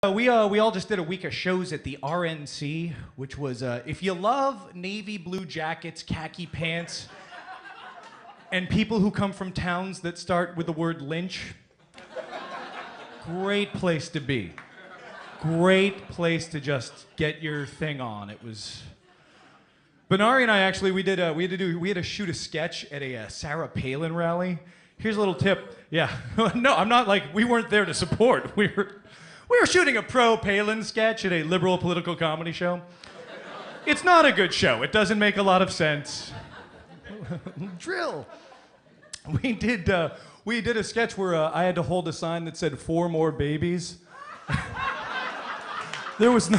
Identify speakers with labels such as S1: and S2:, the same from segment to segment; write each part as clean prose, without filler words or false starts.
S1: We all just did a week of shows at the RNC, which was if you love navy blue jackets, khaki pants, and people who come from towns that start with the word lynch, great place to be. Great place to just get your thing on. It was. Benari and I actually we had to shoot a sketch at a Sarah Palin rally. Here's a little tip. Yeah, no, I'm not like we weren't there to support. We were shooting a pro-Palin sketch at a liberal political comedy show. It's not a good show. It doesn't make a lot of sense. Drill. We did a sketch where I had to hold a sign that said 4 more babies. There was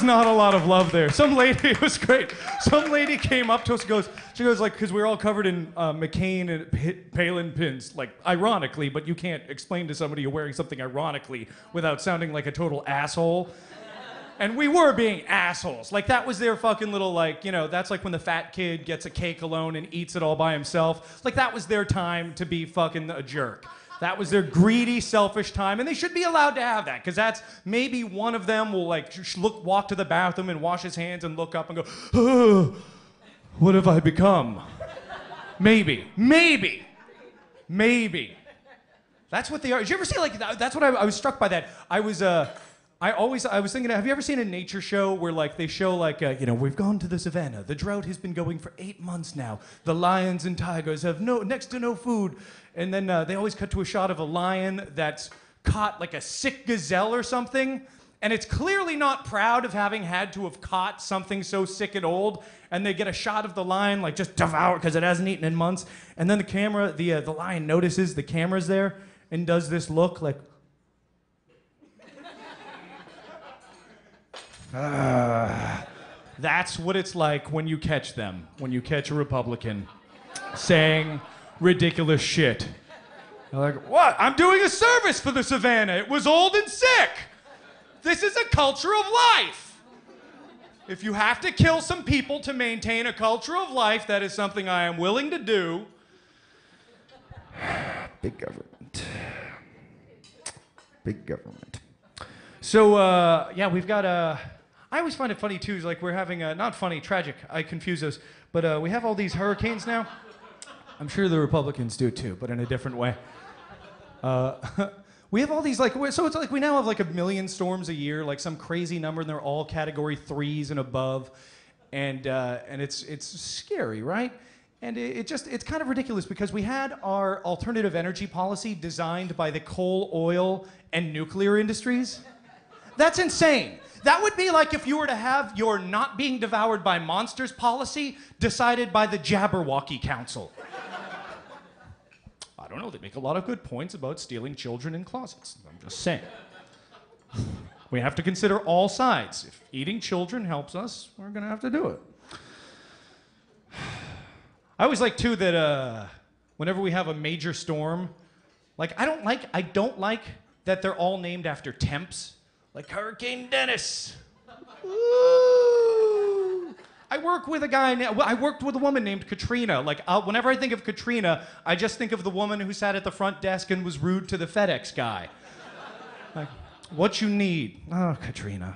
S1: not a lot of love there. Some lady, it was great. Some lady came up to us and she goes like, because we were all covered in McCain and Palin pins, like ironically, but you can't explain to somebody you're wearing something ironically without sounding like a total asshole. And we were being assholes. Like that was their fucking little like, you know, that's like when the fat kid gets a cake alone and eats it all by himself. Like that was their time to be fucking a jerk. That was their greedy, selfish time, and they should be allowed to have that, because that's maybe one of them will like walk to the bathroom and wash his hands and look up and go, oh, what have I become? Maybe. That's what they are. Did you ever see like that's what I was struck by that. I was thinking, have you ever seen a nature show where like they show like, you know, we've gone to the savannah. The drought has been going for 8 months now. The lions and tigers have next to no food. And then they always cut to a shot of a lion that's caught like a sick gazelle or something. And it's clearly not proud of having had to have caught something so sick and old. And they get a shot of the lion like just devoured because it hasn't eaten in months. And then the lion notices the camera's there and does this look like, that's what it's like when you catch them, when you catch a Republican saying ridiculous shit. They're like, what? I'm doing a service for the savannah. It was old and sick. This is a culture of life. If you have to kill some people to maintain a culture of life, that is something I am willing to do. Big government. Big government. So, yeah, we've got I always find it funny, too, is like we're having not funny, tragic, I confuse those, but we have all these hurricanes now. I'm sure the Republicans do, too, but in a different way. We have all these, like, so it's like we now have like 1 million storms a year, like some crazy number, and they're all category 3s and above, and it's scary, right? And it's kind of ridiculous because we had our alternative energy policy designed by the coal, oil, and nuclear industries. That's insane. That would be like if you were to have your not being devoured by monsters policy decided by the Jabberwocky Council. I don't know, they make a lot of good points about stealing children in closets. I'm just saying. We have to consider all sides. If eating children helps us, we're gonna have to do it. I always like, too, that whenever we have a major storm, like, I don't like that they're all named after temps. Like Hurricane Dennis. Ooh. I worked with a woman named Katrina. Like, whenever I think of Katrina, I just think of the woman who sat at the front desk and was rude to the FedEx guy. Like, what you need? Oh, Katrina.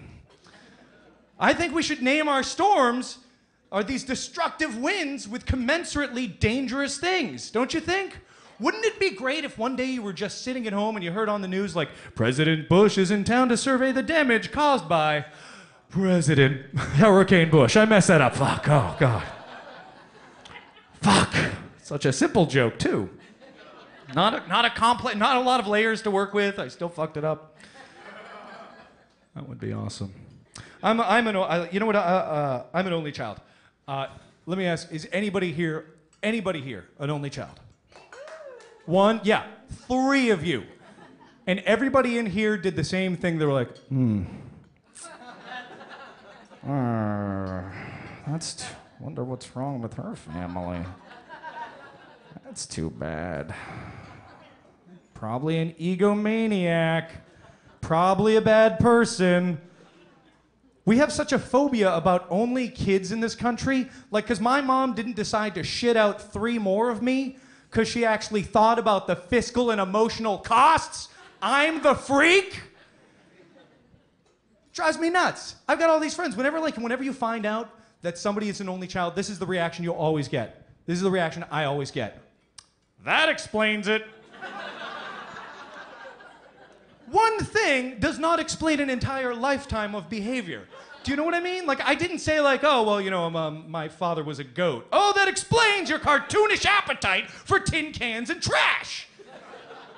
S1: I think we should name our storms are these destructive winds with commensurately dangerous things, don't you think? Wouldn't it be great if one day you were just sitting at home and you heard on the news like, President Bush is in town to survey the damage caused by President Hurricane Bush. I messed that up. Fuck. Oh, God. Fuck. Such a simple joke, too. Not a lot of layers to work with. I still fucked it up. That would be awesome. I'm an only child. Let me ask, is anybody here an only child? 1, yeah, 3 of you. And everybody in here did the same thing. They were like, wonder what's wrong with her family. That's too bad. Probably an egomaniac. Probably a bad person. We have such a phobia about only kids in this country. Like, because my mom didn't decide to shit out 3 more of me because she actually thought about the fiscal and emotional costs. I'm the freak. Drives me nuts. I've got all these friends. Whenever you find out that somebody is an only child, this is the reaction you'll always get. This is the reaction I always get. That explains it. One thing does not explain an entire lifetime of behavior. Do you know what I mean? Like, I didn't say like, oh, well, you know, my father was a goat. Oh, that explains your cartoonish appetite for tin cans and trash.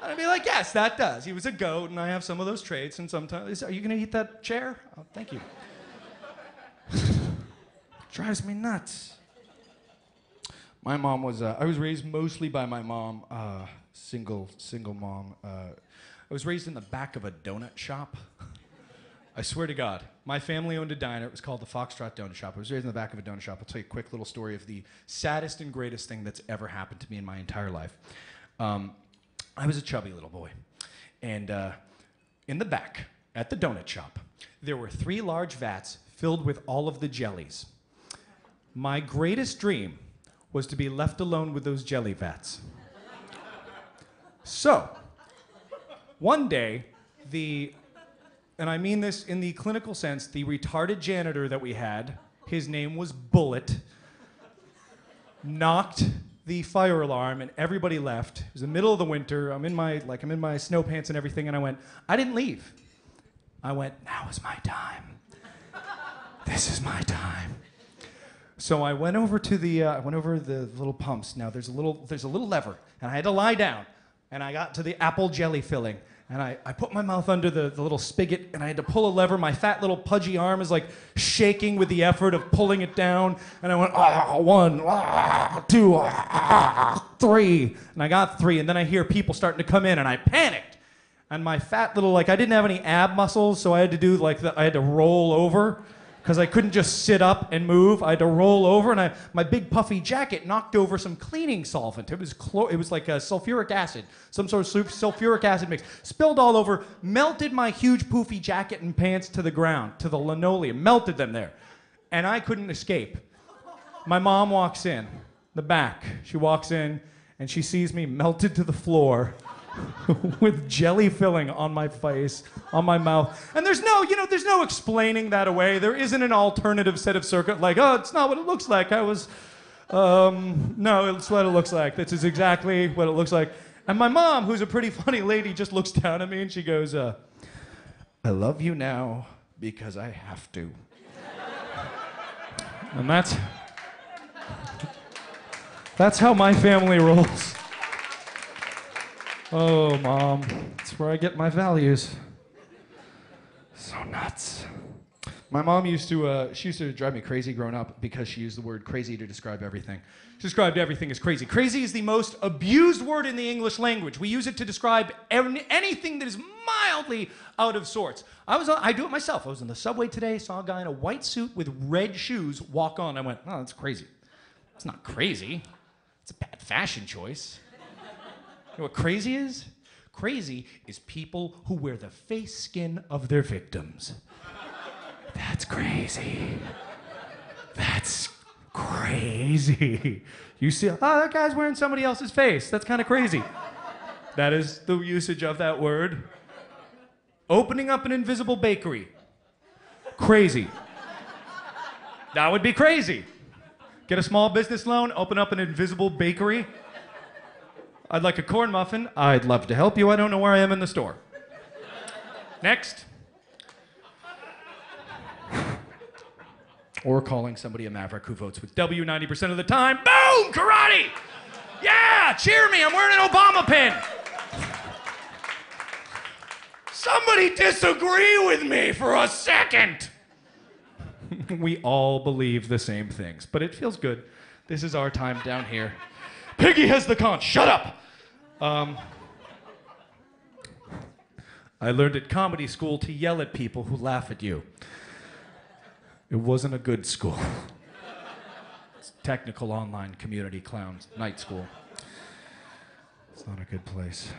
S1: And I'd be like, yes, that does. He was a goat, and I have some of those traits, and sometimes... Are you going to eat that chair? Oh, thank you. Drives me nuts. My mom was... I was raised mostly by my mom, single mom. I was raised in the back of a donut shop. I swear to God. My family owned a diner. It was called the Foxtrot Donut Shop. I was raised in the back of a donut shop. I'll tell you a quick little story of the saddest and greatest thing that's ever happened to me in my entire life. I was a chubby little boy. And in the back, at the donut shop, there were 3 large vats filled with all of the jellies. My greatest dream was to be left alone with those jelly vats. So, one day, and I mean this in the clinical sense, the retarded janitor that we had, his name was Bullet, knocked the fire alarm and everybody left. It was the middle of the winter. I'm in my snow pants and everything, and I didn't leave. I went, now is my time. This is my time. So I went over to the little pumps. Now there's a little lever, and I had to lie down, and I got to the apple jelly filling. And I put my mouth under the little spigot, and I had to pull a lever. My fat little pudgy arm is like shaking with the effort of pulling it down. And I went, 1, 2, 3. And I got 3, and then I hear people starting to come in, and I panicked. And my fat little, I didn't have any ab muscles, so I had to do I had to roll over, because I couldn't just sit up and move. I had to roll over, and my big puffy jacket knocked over some cleaning solvent. It was like a sulfuric acid, some sort of sulfuric acid mix. Spilled all over, melted my huge poofy jacket and pants to the ground, to the linoleum, melted them there. And I couldn't escape. My mom walks in, the back. She walks in, and she sees me melted to the floor with jelly filling on my face, on my mouth. And there's no explaining that away. There isn't an alternative set of oh, it's not what it looks like. No, it's what it looks like. This is exactly what it looks like. And my mom, who's a pretty funny lady, just looks down at me and she goes, I love you now because I have to. And that's how my family rolls. Oh, Mom, that's where I get my values. So nuts. My mom used to drive me crazy growing up because she used the word crazy to describe everything. She described everything as crazy. Crazy is the most abused word in the English language. We use it to describe anything that is mildly out of sorts. I do it myself. I was in the subway today, saw a guy in a white suit with red shoes walk on. I went, oh, that's crazy. It's not crazy. It's a bad fashion choice. You know what crazy is? Crazy is people who wear the face skin of their victims. That's crazy. That's crazy. You see, oh, that guy's wearing somebody else's face. That's kind of crazy. That is the usage of that word. Opening up an invisible bakery. Crazy. That would be crazy. Get a small business loan, open up an invisible bakery. I'd like a corn muffin. I'd love to help you. I don't know where I am in the store. Next. Or calling somebody a maverick who votes with W 90% of the time. Boom! Karate! Yeah! Cheer me! I'm wearing an Obama pin! Somebody disagree with me for a second! We all believe the same things, but it feels good. This is our time down here. Piggy has the conch. Shut up! I learned at comedy school to yell at people who laugh at you. It wasn't a good school. It's technical online community clowns night school. It's not a good place.